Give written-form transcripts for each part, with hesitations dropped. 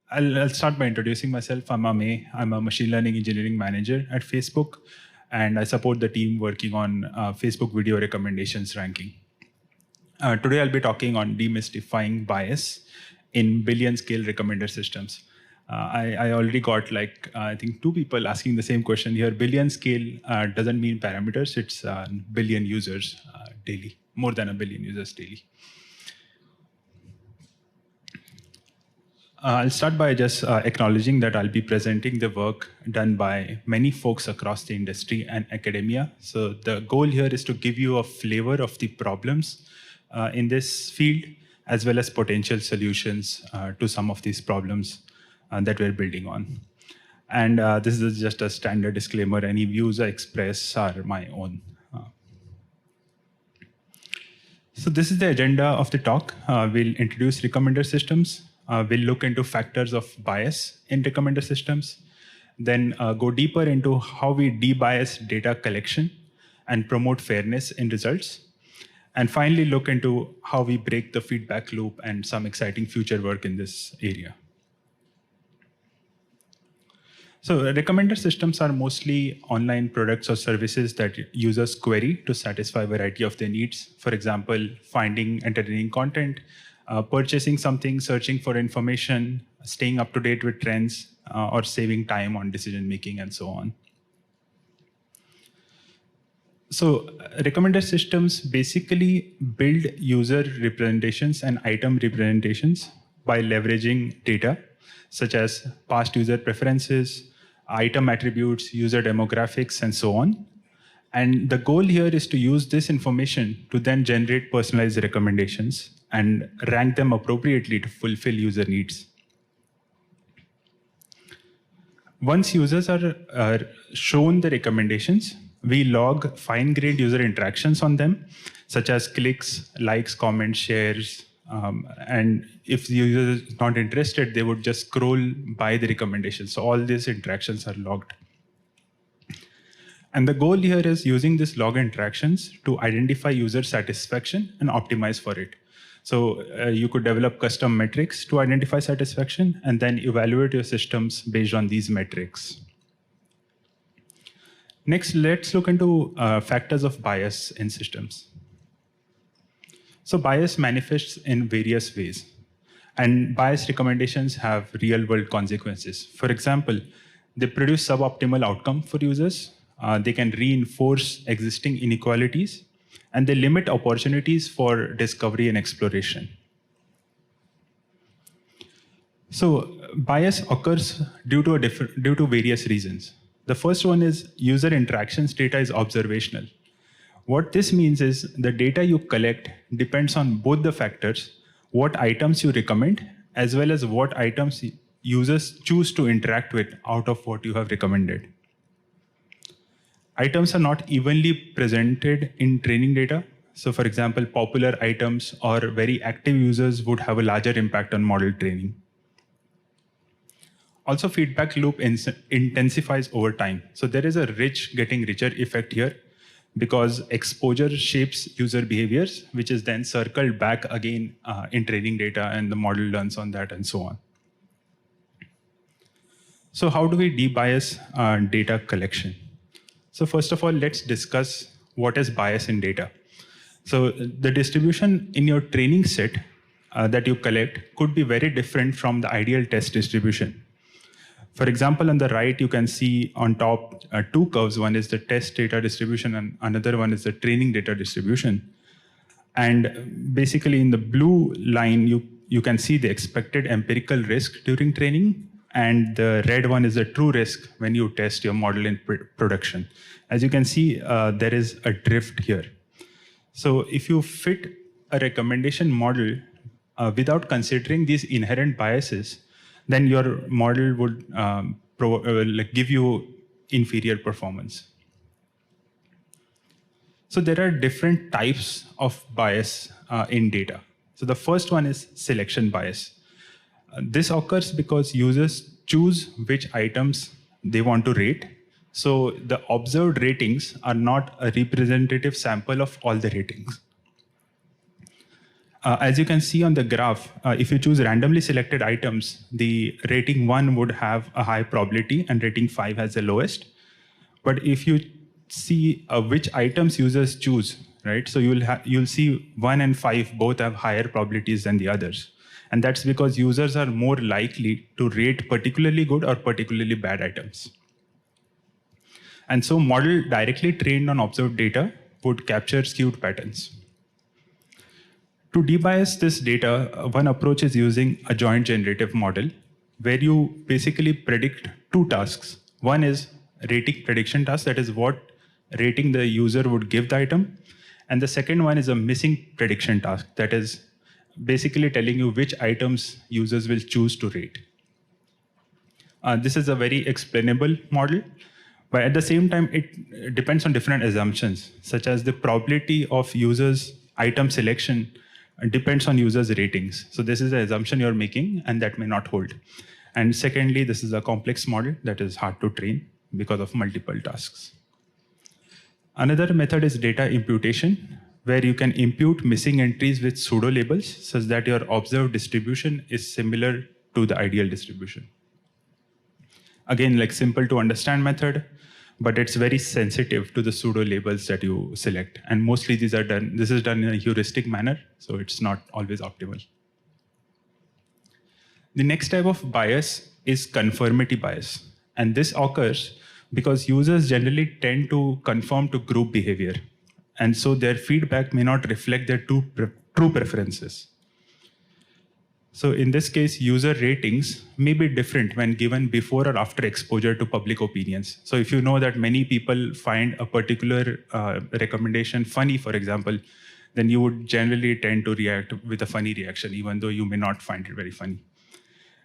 I'll start by introducing myself. I'm Amey. I'm a machine learning engineering manager at Facebook, and I support the team working on Facebook video recommendations ranking. Today, I'll be talking on demystifying bias in billion scale recommender systems. I already got I think 2 people asking the same question here. Billion scale doesn't mean parameters, it's billion users daily, more than a billion users daily. I'll start by just acknowledging that I'll be presenting the work done by many folks across the industry and academia. So the goal here is to give you a flavor of the problems in this field, as well as potential solutions to some of these problems that we're building on. And this is just a standard disclaimer. Any views I express are my own. So this is the agenda of the talk. We'll introduce recommender systems. We'll look into factors of bias in recommender systems, then go deeper into how we debias data collection and promote fairness in results, and finally look into how we break the feedback loop and some exciting future work in this area. So recommender systems are mostly online products or services that users query to satisfy a variety of their needs. For example, finding entertaining content, purchasing something, searching for information, staying up to date with trends, or saving time on decision making, and so on. So recommender systems basically build user representations and item representations by leveraging data such as past user preferences, item attributes, user demographics, and so on. And the goal here is to use this information to then generate personalized recommendations and rank them appropriately to fulfill user needs. Once users are shown the recommendations, we log fine-grained user interactions on them, such as clicks, likes, comments, shares, and if the user is not interested, they would just scroll by the recommendations. So all these interactions are logged. And the goal here is using these log interactions to identify user satisfaction and optimize for it. So you could develop custom metrics to identify satisfaction and then evaluate your systems based on these metrics. Next, let's look into factors of bias in systems. So bias manifests in various ways, and bias recommendations have real-world consequences. For example, they produce suboptimal outcome for users. They can reinforce existing inequalities, and they limit opportunities for discovery and exploration. So bias occurs due to various reasons. The first one is user interactions data is observational. What this means is the data you collect depends on both the factors, what items you recommend, as well as what items users choose to interact with out of what you have recommended. Items are not evenly presented in training data. So for example, popular items or very active users would have a larger impact on model training. Also, feedback loop intensifies over time. So there is a getting richer effect here because exposure shapes user behaviors, which is then circled back again in training data, and the model learns on that and so on. So how do we debias data collection? So first of all, let's discuss what is bias in data. So the distribution in your training set that you collect could be very different from the ideal test distribution. For example, on the right, you can see on top 2 curves. One is the test data distribution and another one is the training data distribution. And basically in the blue line, you can see the expected empirical risk during training, and the red one is the true risk when you test your model in production. As you can see, there is a drift here. So if you fit a recommendation model without considering these inherent biases, then your model would give you inferior performance. So there are different types of bias in data. So the first one is selection bias. This occurs because users choose which items they want to rate. So the observed ratings are not a representative sample of all the ratings. As you can see on the graph, if you choose randomly selected items, the rating 1 would have a high probability and rating 5 has the lowest. But if you see which items users choose, right? So you'll see 1 and 5 both have higher probabilities than the others. And that's because users are more likely to rate particularly good or particularly bad items. And so model directly trained on observed data would capture skewed patterns. To debias this data, one approach is using a joint generative model where you basically predict two tasks. One is rating prediction task, that is what rating the user would give the item. And the second one is a missing prediction task, that is basically telling you which items users will choose to rate. This is a very explainable model, but at the same time, it depends on different assumptions, such as the probability of users' item selection depends on users' ratings. So this is an assumption you're making, and that may not hold. And secondly, this is a complex model that is hard to train because of multiple tasks. Another method is data imputation, where you can impute missing entries with pseudo labels such that your observed distribution is similar to the ideal distribution. Again, like simple to understand method, but it's very sensitive to the pseudo labels that you select. And mostly this is done in a heuristic manner, so it's not always optimal. The next type of bias is conformity bias. And this occurs because users generally tend to conform to group behavior. And so their feedback may not reflect their true preferences. So in this case, user ratings may be different when given before or after exposure to public opinions. So if you know that many people find a particular recommendation funny, for example, then you would generally tend to react with a funny reaction, even though you may not find it very funny.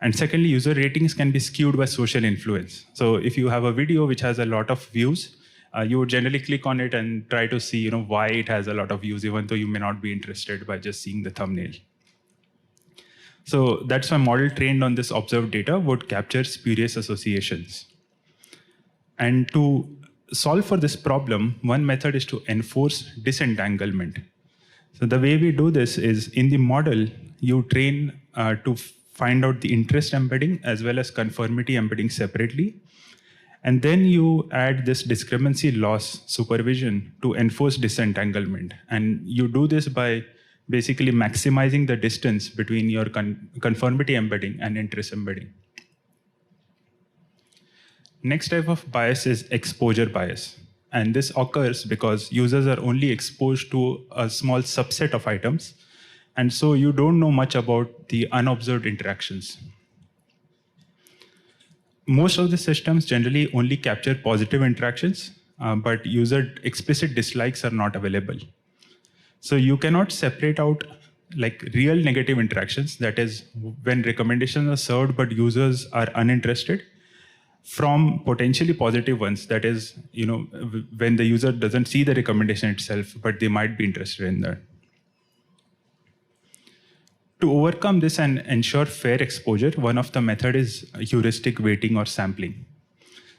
And secondly, user ratings can be skewed by social influence. So if you have a video which has a lot of views, you would generally click on it and try to see why it has a lot of views, even though you may not be interested by just seeing the thumbnail. So that's why model trained on this observed data would capture spurious associations. And to solve for this problem, one method is to enforce disentanglement. So the way we do this is in the model, you train to find out the interest embedding as well as conformity embedding separately. And then you add this discrepancy loss supervision to enforce disentanglement. And you do this by basically maximizing the distance between your conformity embedding and interest embedding. Next type of bias is exposure bias. And this occurs because users are only exposed to a small subset of items. And so you don't know much about the unobserved interactions. Most of the systems generally only capture positive interactions, but user explicit dislikes are not available. So you cannot separate out like real negative interactions, that is when recommendations are served but users are uninterested, from potentially positive ones, that is when the user doesn't see the recommendation itself, but they might be interested in that. To overcome this and ensure fair exposure, one of the method is heuristic weighting or sampling.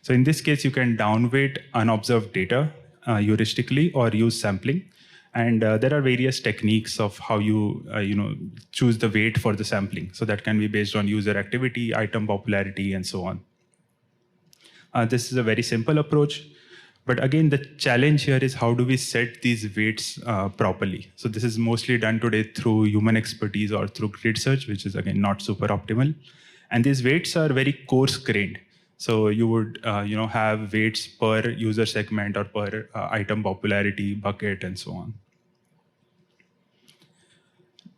So in this case, you can downweight unobserved data heuristically or use sampling. And there are various techniques of how you choose the weight for the sampling. So that can be based on user activity, item popularity, and so on. This is a very simple approach. But again, the challenge here is how do we set these weights properly? So this is mostly done today through human expertise or through grid search, which is again not super optimal. And these weights are very coarse-grained. So you would have weights per user segment or per item popularity bucket and so on.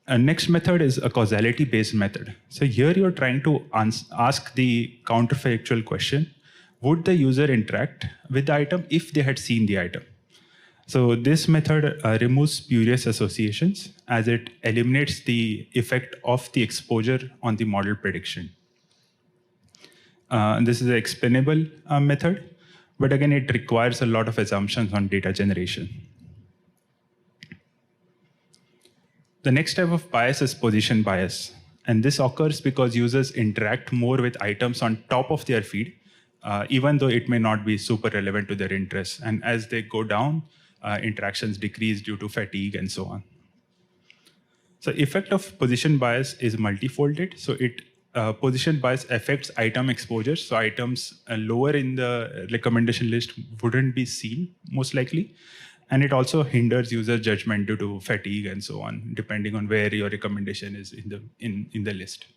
Next method is a causality-based method. So here you're trying to ask the counterfactual question, would the user interact with the item if they had seen the item? So this method removes spurious associations as it eliminates the effect of the exposure on the model prediction. This is an explainable method, but again, it requires a lot of assumptions on data generation. The next type of bias is position bias. And this occurs because users interact more with items on top of their feed, even though it may not be super relevant to their interests. And as they go down, interactions decrease due to fatigue and so on. So effect of position bias is multifolded. So position bias affects item exposure. So items lower in the recommendation list wouldn't be seen most likely. And it also hinders user judgment due to fatigue and so on, depending on where your recommendation is in the list.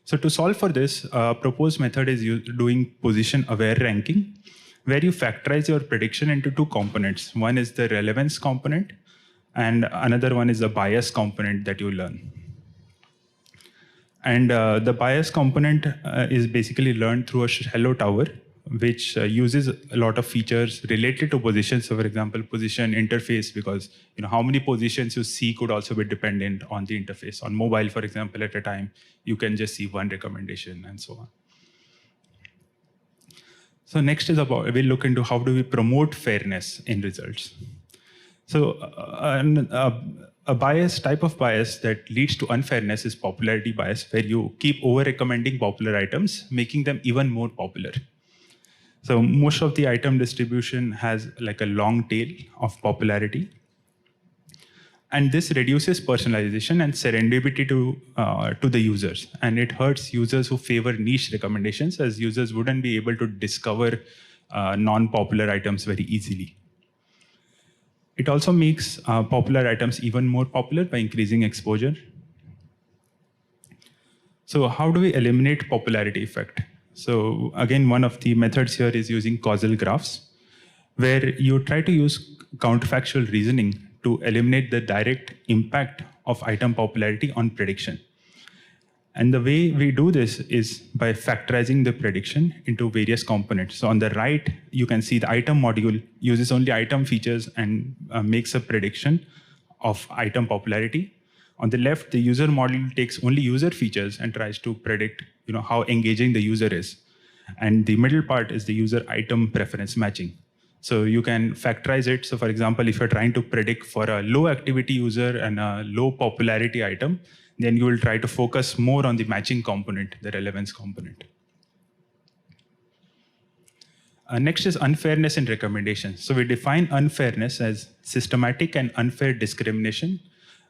So to solve for this, proposed method is doing position-aware ranking, where you factorize your prediction into two components. One is the relevance component, and another one is the bias component that you learn. And the bias component is basically learned through a shallow tower, which uses a lot of features related to position. So for example, position interface, because how many positions you see could also be dependent on the interface. On mobile, for example, at a time, you can just see one recommendation and so on. So next is we'll look into how do we promote fairness in results. So a type of bias that leads to unfairness is popularity bias, where you keep over-recommending popular items, making them even more popular. So most of the item distribution has like a long tail of popularity. And this reduces personalization and serendipity to the users. And it hurts users who favor niche recommendations, as users wouldn't be able to discover non-popular items very easily. It also makes popular items even more popular by increasing exposure. So how do we eliminate popularity effect? So again, one of the methods here is using causal graphs, where you try to use counterfactual reasoning to eliminate the direct impact of item popularity on prediction. And the way we do this is by factorizing the prediction into various components. So on the right, you can see the item module uses only item features and makes a prediction of item popularity. On the left, the user module takes only user features and tries to predict how engaging the user is. And the middle part is the user item preference matching. So you can factorize it. So for example, if you're trying to predict for a low activity user and a low popularity item, then you will try to focus more on the matching component, the relevance component. Next is unfairness in recommendations. So we define unfairness as systematic and unfair discrimination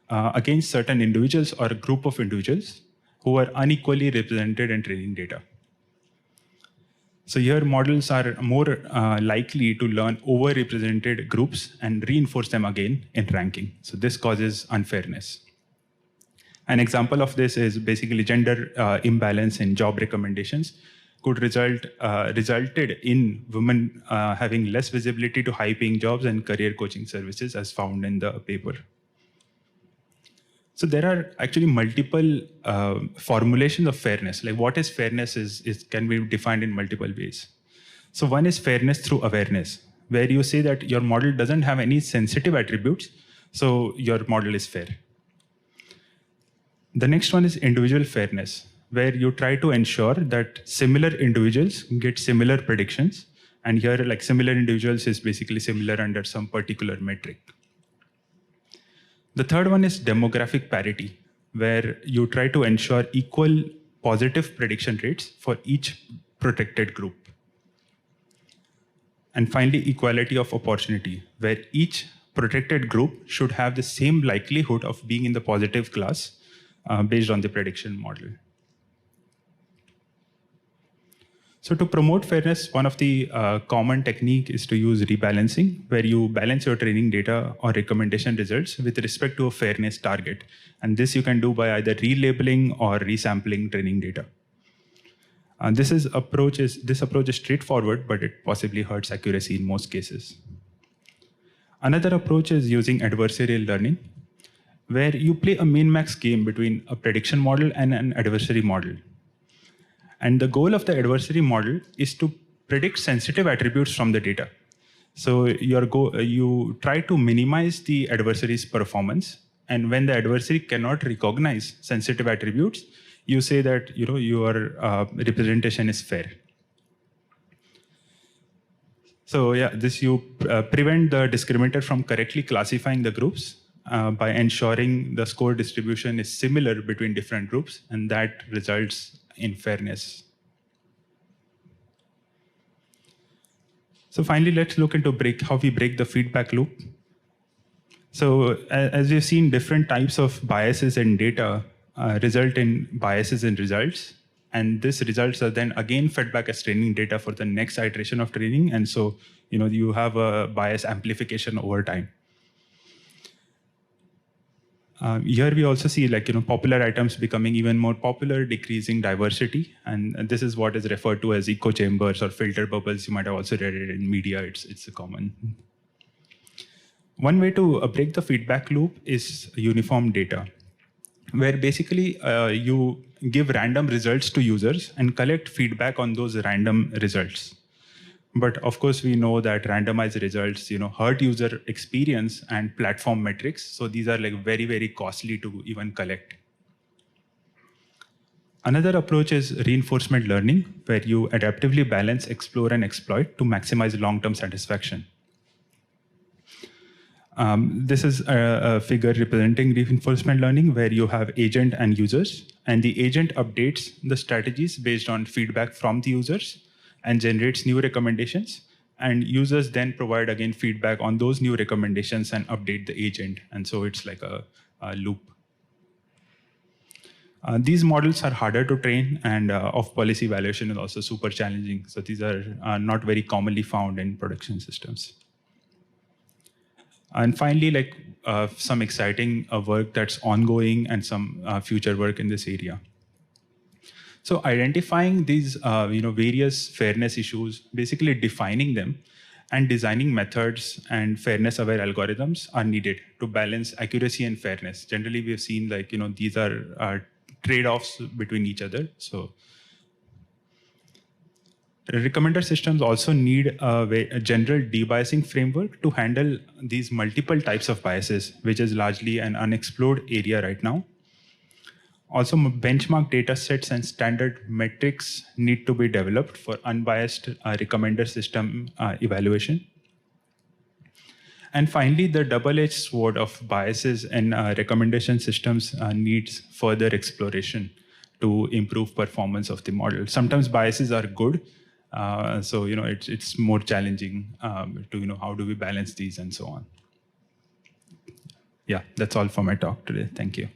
against certain individuals or a group of individuals who are unequally represented in training data. So here models are more likely to learn overrepresented groups and reinforce them again in ranking. So this causes unfairness. An example of this is basically gender imbalance in job recommendations could resulted in women having less visibility to high-paying jobs and career coaching services, as found in the paper. So there are actually multiple formulations of fairness. Like what is fairness can be defined in multiple ways. So one is fairness through awareness, where you say that your model doesn't have any sensitive attributes, so your model is fair. The next one is individual fairness, where you try to ensure that similar individuals get similar predictions. And here, like similar individuals is basically similar under some particular metric. The third one is demographic parity, where you try to ensure equal positive prediction rates for each protected group. And finally, equality of opportunity, where each protected group should have the same likelihood of being in the positive class based on the prediction model. So to promote fairness, one of the common technique is to use rebalancing, where you balance your training data or recommendation results with respect to a fairness target. And this you can do by either relabeling or resampling training data. This approach is straightforward, but it possibly hurts accuracy in most cases. Another approach is using adversarial learning, where you play a min-max game between a prediction model and an adversary model. And the goal of the adversary model is to predict sensitive attributes from the data. So you try to minimize the adversary's performance. And when the adversary cannot recognize sensitive attributes, you say that your representation is fair. So yeah, you prevent the discriminator from correctly classifying the groups by ensuring the score distribution is similar between different groups, and that results in fairness. So finally, let's look into how we break the feedback loop. So as we've seen, different types of biases in data result in biases in results. And these results are then again fed back as training data for the next iteration of training. And so you have a bias amplification over time. Here we also see popular items becoming even more popular, decreasing diversity. And this is what is referred to as echo chambers or filter bubbles. You might have also read it in media. It's a common. One way to break the feedback loop is uniform data, where basically you give random results to users and collect feedback on those random results. But of course, we know that randomized results, hurt user experience and platform metrics. So these are very, very costly to even collect. Another approach is reinforcement learning, where you adaptively balance explore and exploit to maximize long-term satisfaction. This is a figure representing reinforcement learning, where you have agent and users, and the agent updates the strategies based on feedback from the users and generates new recommendations. And users then provide again feedback on those new recommendations and update the agent. And so it's like a loop. These models are harder to train, and off-policy evaluation is also super challenging. So these are not very commonly found in production systems. And finally, some exciting work that's ongoing and some future work in this area. So identifying these various fairness issues, basically defining them, and designing methods and fairness-aware algorithms are needed to balance accuracy and fairness. Generally, we have seen these are trade-offs between each other. So recommender systems also need a general debiasing framework to handle these multiple types of biases, which is largely an unexplored area right now. Also, benchmark data sets and standard metrics need to be developed for unbiased recommender system evaluation. And finally, the double-edged sword of biases in recommendation systems needs further exploration to improve performance of the model. Sometimes biases are good, so it's more challenging to how do we balance these and so on. Yeah, that's all for my talk today. Thank you.